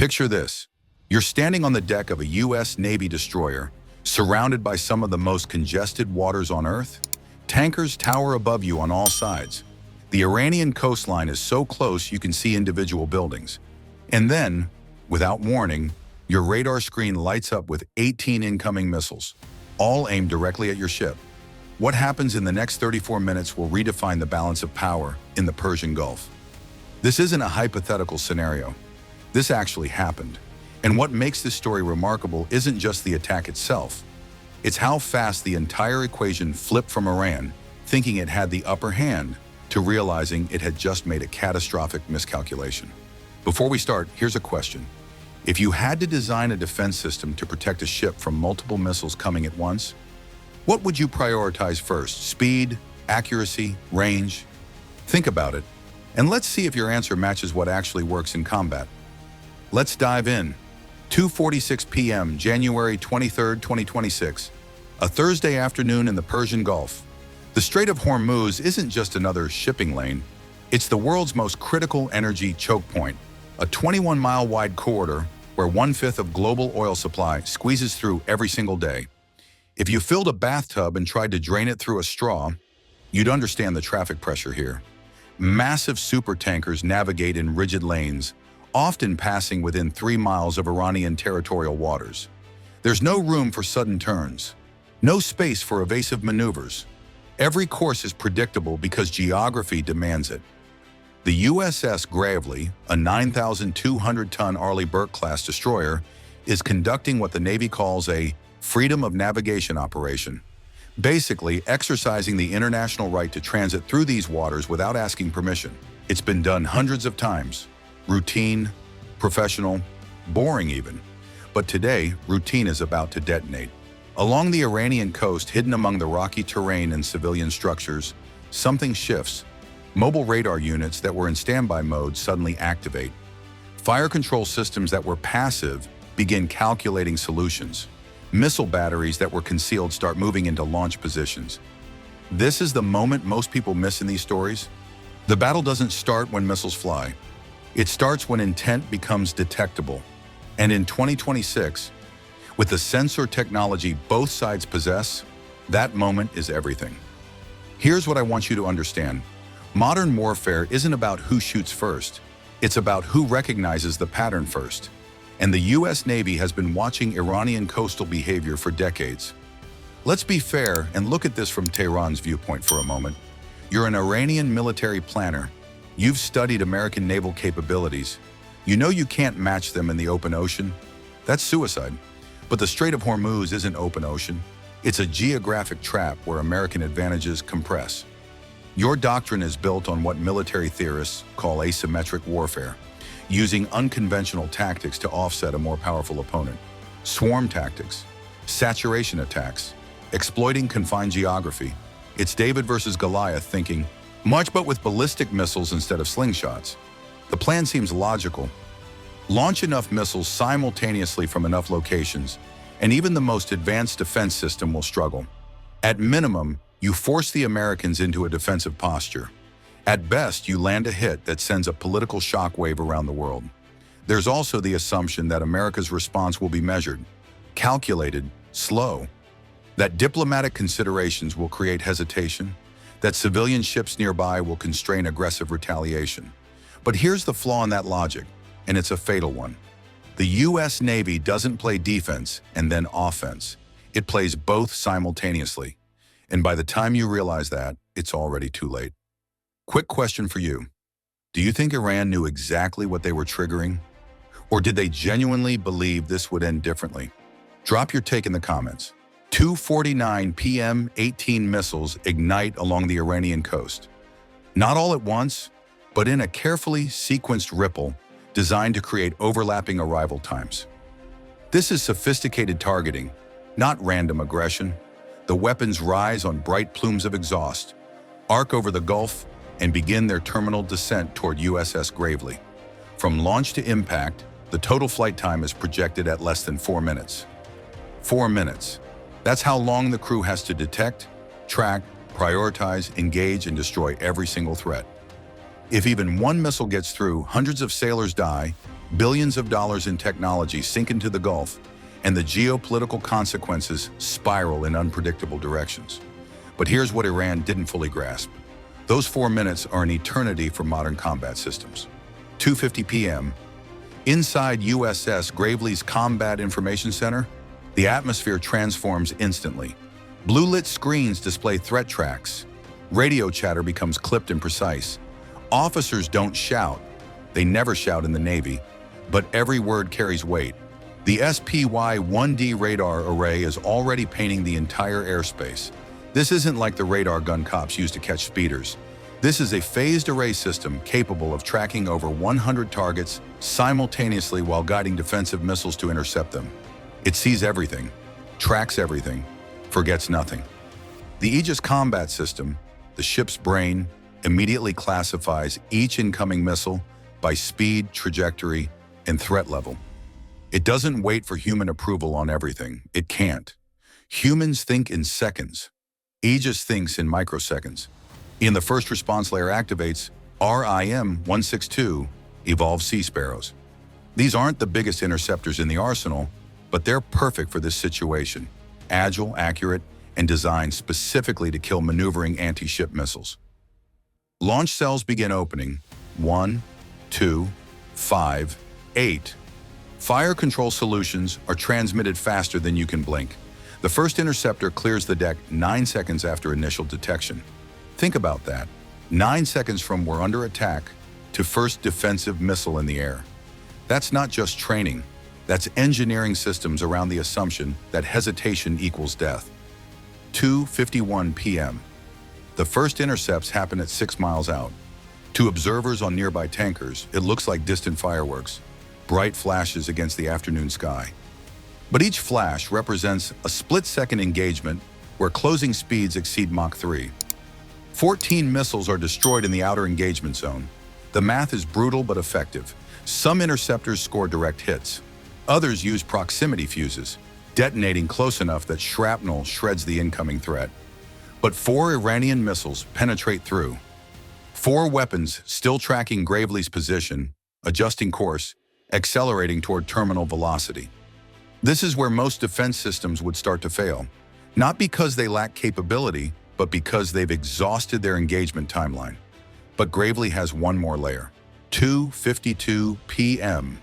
Picture this. You're standing on the deck of a U.S. Navy destroyer, surrounded by some of the most congested waters on Earth. Tankers tower above you on all sides. The Iranian coastline is so close you can see individual buildings. And then, without warning, your radar screen lights up with 18 incoming missiles, all aimed directly at your ship. What happens in the next 34 minutes will redefine the balance of power in the Persian Gulf. This isn't a hypothetical scenario. This actually happened. And what makes this story remarkable isn't just the attack itself. It's how fast the entire equation flipped from Iran, thinking it had the upper hand, to realizing it had just made a catastrophic miscalculation. Before we start, here's a question. If you had to design a defense system to protect a ship from multiple missiles coming at once, what would you prioritize first? Speed, accuracy, range? Think about it, and let's see if your answer matches what actually works in combat. Let's dive in. 2:46 p.m., January 23, 2026, a Thursday afternoon in the Persian Gulf. The Strait of Hormuz isn't just another shipping lane. It's the world's most critical energy choke point, a 21-mile wide corridor where 1/5 of global oil supply squeezes through every single day. If you filled a bathtub and tried to drain it through a straw, you'd understand the traffic pressure here. Massive supertankers navigate in rigid lanes, often passing within 3 miles of Iranian territorial waters. There's no room for sudden turns, no space for evasive maneuvers. Every course is predictable because geography demands it. The USS Gravely, a 9,200-ton Arleigh Burke-class destroyer, is conducting what the Navy calls a freedom of navigation operation, basically exercising the international right to transit through these waters without asking permission. It's been done hundreds of times. Routine, professional, boring even. But today, routine is about to detonate. Along the Iranian coast, hidden among the rocky terrain and civilian structures, something shifts. Mobile radar units that were in standby mode suddenly activate. Fire control systems that were passive begin calculating solutions. Missile batteries that were concealed start moving into launch positions. This is the moment most people miss in these stories. The battle doesn't start when missiles fly. It starts when intent becomes detectable. And in 2026, with the sensor technology both sides possess, that moment is everything. Here's what I want you to understand. Modern warfare isn't about who shoots first. It's about who recognizes the pattern first. And the U.S. Navy has been watching Iranian coastal behavior for decades. Let's be fair and look at this from Tehran's viewpoint for a moment. You're an Iranian military planner. You've studied American naval capabilities. You know you can't match them in the open ocean. That's suicide. But the Strait of Hormuz isn't open ocean. It's a geographic trap where American advantages compress. Your doctrine is built on what military theorists call asymmetric warfare, using unconventional tactics to offset a more powerful opponent. Swarm tactics, saturation attacks, exploiting confined geography. It's David versus Goliath thinking, much but with ballistic missiles instead of slingshots. The plan seems logical. Launch enough missiles simultaneously from enough locations, and even the most advanced defense system will struggle. At minimum, you force the Americans into a defensive posture. At best, you land a hit that sends a political shockwave around the world. There's also the assumption that America's response will be measured, calculated, slow, that diplomatic considerations will create hesitation, that civilian ships nearby will constrain aggressive retaliation. But here's the flaw in that logic, and it's a fatal one. The U.S. Navy doesn't play defense and then offense. It plays both simultaneously. And by the time you realize that, it's already too late. Quick question for you. Do you think Iran knew exactly what they were triggering? Or did they genuinely believe this would end differently? Drop your take in the comments. 2:49 p.m., 18 missiles ignite along the Iranian coast. Not all at once, but in a carefully sequenced ripple designed to create overlapping arrival times. This is sophisticated targeting, not random aggression. The weapons rise on bright plumes of exhaust, arc over the Gulf, and begin their terminal descent toward USS Gravely. From launch to impact, the total flight time is projected at less than 4 minutes. 4 minutes. That's how long the crew has to detect, track, prioritize, engage, and destroy every single threat. If even one missile gets through, hundreds of sailors die, Billions of dollars in technology sink into the Gulf, and the geopolitical consequences spiral in unpredictable directions. But here's what Iran didn't fully grasp. Those 4 minutes are an eternity for modern combat systems. 2:50 p.m. Inside USS Gravely's Combat Information Center, the atmosphere transforms instantly. Blue-lit screens display threat tracks. Radio chatter becomes clipped and precise. Officers don't shout. They never shout in the Navy, but every word carries weight. The SPY-1D radar array is already painting the entire airspace. This isn't like the radar gun cops used to catch speeders. This is a phased array system capable of tracking over 100 targets simultaneously while guiding defensive missiles to intercept them. It sees everything, tracks everything, forgets nothing. The Aegis combat system, the ship's brain, immediately classifies each incoming missile by speed, trajectory, and threat level. It doesn't wait for human approval on everything. It can't. Humans think in seconds. Aegis thinks in microseconds. The first response layer activates RIM-162, Evolved Sea Sparrows. These aren't the biggest interceptors in the arsenal, but they're perfect for this situation. Agile, accurate, and designed specifically to kill maneuvering anti-ship missiles. Launch cells begin opening. 1, 2, 5, 8. Fire control solutions are transmitted faster than you can blink. The first interceptor clears the deck 9 seconds after initial detection. Think about that. 9 seconds from we're under attack to first defensive missile in the air. That's not just training. That's engineering systems around the assumption that hesitation equals death. 2:51 p.m. The first intercepts happen at 6 miles out. To observers on nearby tankers, it looks like distant fireworks, bright flashes against the afternoon sky. But each flash represents a split-second engagement where closing speeds exceed Mach 3. 14 missiles are destroyed in the outer engagement zone. The math is brutal but effective. Some interceptors score direct hits. Others use proximity fuses, detonating close enough that shrapnel shreds the incoming threat. But 4 Iranian missiles penetrate through. 4 weapons still tracking Gravely's position, adjusting course, accelerating toward terminal velocity. This is where most defense systems would start to fail, not because they lack capability, but because they've exhausted their engagement timeline. But Gravely has one more layer. 2:52 p.m.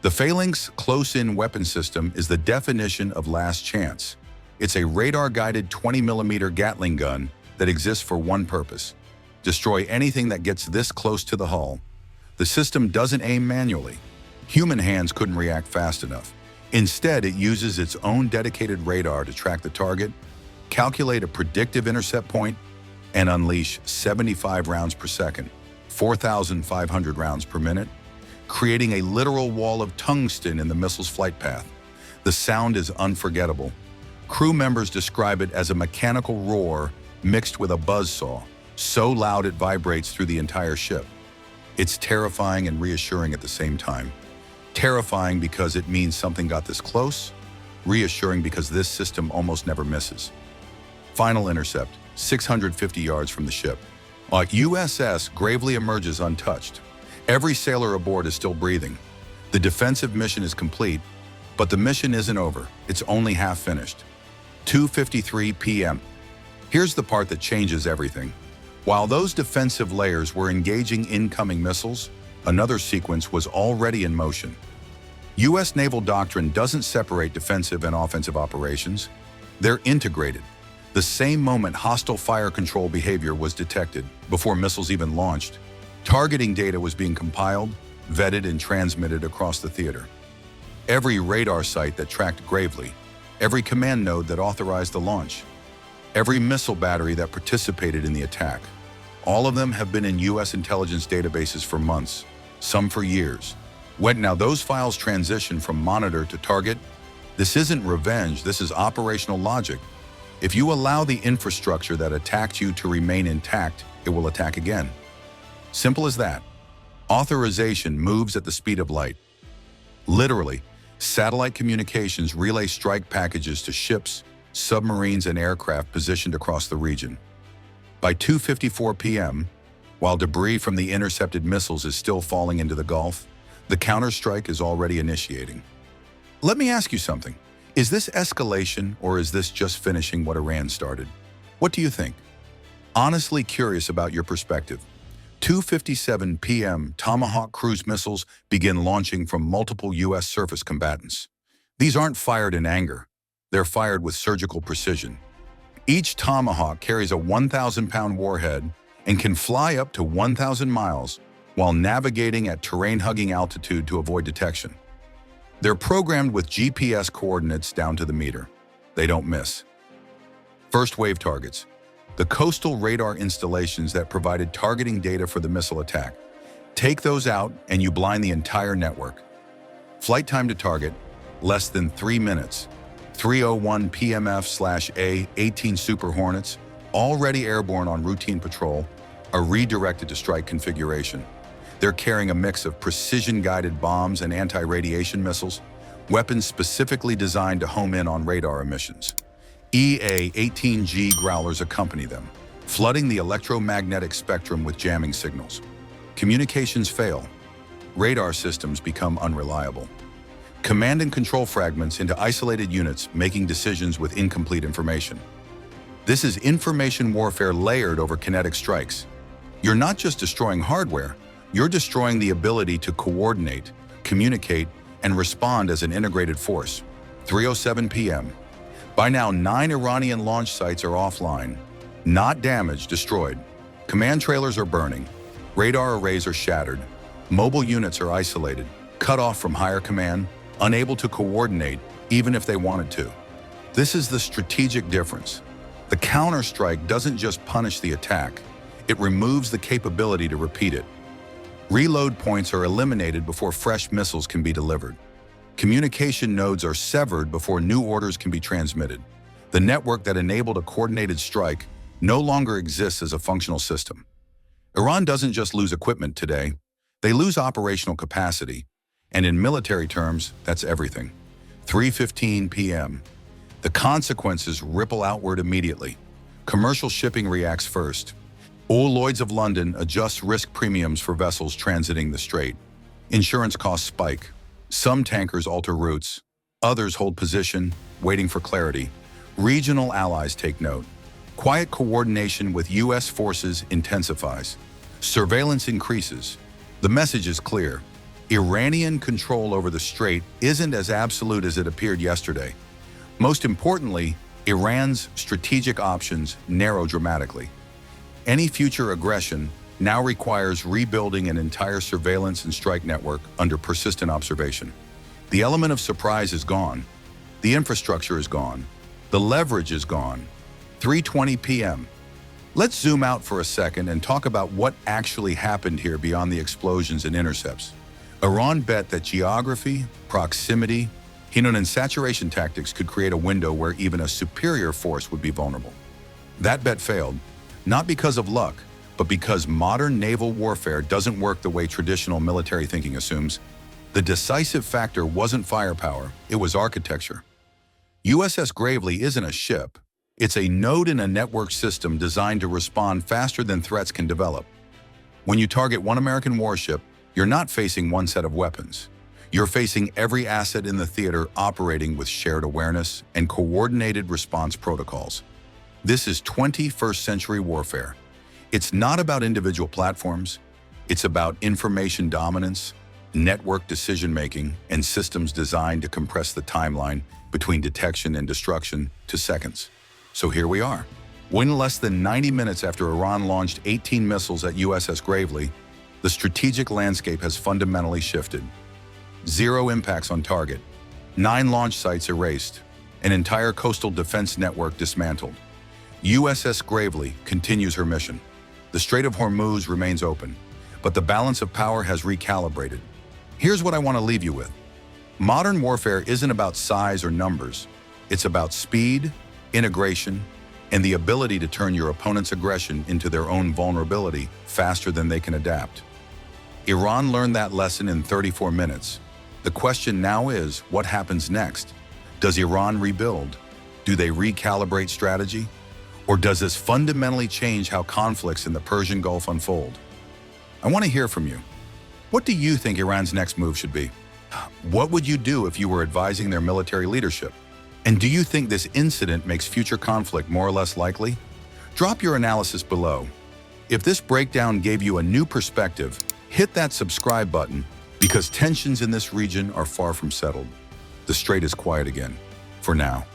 The Phalanx close-in weapon system is the definition of last chance. It's a radar-guided 20mm Gatling gun that exists for one purpose: destroy anything that gets this close to the hull. The system doesn't aim manually. Human hands couldn't react fast enough. Instead, it uses its own dedicated radar to track the target, calculate a predictive intercept point, and unleash 75 rounds per second, 4,500 rounds per minute, creating a literal wall of tungsten in the missile's flight path. The sound is unforgettable. Crew members describe it as a mechanical roar mixed with a buzzsaw, so loud it vibrates through the entire ship. It's terrifying and reassuring at the same time. Terrifying because it means something got this close, reassuring because this system almost never misses. Final intercept, 650 yards from the ship. USS Gravely emerges untouched. Every sailor aboard is still breathing. The defensive mission is complete, but the mission isn't over. It's only half finished. 2:53 p.m. Here's the part that changes everything. While those defensive layers were engaging incoming missiles, another sequence was already in motion. U.S. naval doctrine doesn't separate defensive and offensive operations. They're integrated. The same moment hostile fire control behavior was detected, before missiles even launched, targeting data was being compiled, vetted, and transmitted across the theater. Every radar site that tracked Gravely, every command node that authorized the launch, every missile battery that participated in the attack, all of them have been in U.S. intelligence databases for months, some for years. When now those files transition from monitor to target, this isn't revenge, this is operational logic. If you allow the infrastructure that attacked you to remain intact, it will attack again. Simple as that. Authorization moves at the speed of light. Literally, satellite communications relay strike packages to ships, submarines, and aircraft positioned across the region. By 2:54 p.m., while debris from the intercepted missiles is still falling into the Gulf, The counterstrike is already initiating. Let me ask you something. Is this escalation or is this just finishing what Iran started? What do you think? Honestly curious about your perspective. 2:57 p.m. Tomahawk cruise missiles begin launching from multiple U.S. surface combatants. These aren't fired in anger. They're fired with surgical precision. Each Tomahawk carries a 1,000-pound warhead and can fly up to 1,000 miles while navigating at terrain-hugging altitude to avoid detection. They're programmed with GPS coordinates down to the meter. They don't miss. First wave targets. The coastal radar installations that provided targeting data for the missile attack. Take those out and you blind the entire network. Flight time to target, less than 3 minutes. 3:01 PMF/A 18 Super Hornets, already airborne on routine patrol, are redirected to strike configuration. They're carrying a mix of precision-guided bombs and anti-radiation missiles, weapons specifically designed to home in on radar emissions. EA-18G Growlers accompany them, flooding the electromagnetic spectrum with jamming signals. Communications fail. Radar systems become unreliable. Command and control fragments into isolated units, making decisions with incomplete information. This is information warfare layered over kinetic strikes. You're not just destroying hardware, you're destroying the ability to coordinate, communicate, and respond as an integrated force. 3:07 p.m. By now, 9 Iranian launch sites are offline. Not damaged, destroyed. Command trailers are burning. Radar arrays are shattered. Mobile units are isolated, cut off from higher command, unable to coordinate even if they wanted to. This is the strategic difference. The counterstrike doesn't just punish the attack, it removes the capability to repeat it. Reload points are eliminated before fresh missiles can be delivered. Communication nodes are severed before new orders can be transmitted. The network that enabled a coordinated strike no longer exists as a functional system. Iran doesn't just lose equipment today, they lose operational capacity. And in military terms, that's everything. 3:15 p.m. The consequences ripple outward immediately. Commercial shipping reacts first. Oil Lloyd's of London adjusts risk premiums for vessels transiting the strait. Insurance costs spike. Some tankers alter routes. Others hold position, waiting for clarity. Regional allies take note. Quiet coordination with U.S. forces intensifies. Surveillance increases. The message is clear. Iranian control over the strait isn't as absolute as it appeared yesterday. Most importantly, Iran's strategic options narrow dramatically. Any future aggression now requires rebuilding an entire surveillance and strike network under persistent observation. The element of surprise is gone. The infrastructure is gone. The leverage is gone. 3:20 p.m. Let's zoom out for a second and talk about what actually happened here beyond the explosions and intercepts. Iran bet that geography, proximity, and saturation tactics could create a window where even a superior force would be vulnerable. That bet failed, not because of luck, but because modern naval warfare doesn't work the way traditional military thinking assumes. The decisive factor wasn't firepower, it was architecture. USS Gravely isn't a ship. It's a node in a network system designed to respond faster than threats can develop. When you target one American warship, you're not facing one set of weapons. You're facing every asset in the theater operating with shared awareness and coordinated response protocols. This is 21st century warfare. It's not about individual platforms. It's about information dominance, network decision-making, and systems designed to compress the timeline between detection and destruction to seconds. So here we are. When less than 90 minutes after Iran launched 18 missiles at USS Gravely, the strategic landscape has fundamentally shifted. 0 impacts on target, 9 launch sites erased, an entire coastal defense network dismantled. USS Gravely continues her mission. The Strait of Hormuz remains open, but the balance of power has recalibrated. Here's what I want to leave you with. Modern warfare isn't about size or numbers. It's about speed, integration, and the ability to turn your opponent's aggression into their own vulnerability faster than they can adapt. Iran learned that lesson in 34 minutes. The question now is, what happens next? Does Iran rebuild? Do they recalibrate strategy? Or does this fundamentally change how conflicts in the Persian Gulf unfold? I want to hear from you. What do you think Iran's next move should be? What would you do if you were advising their military leadership? And do you think this incident makes future conflict more or less likely? Drop your analysis below. If this breakdown gave you a new perspective, hit that subscribe button because tensions in this region are far from settled. The strait is quiet again, for now.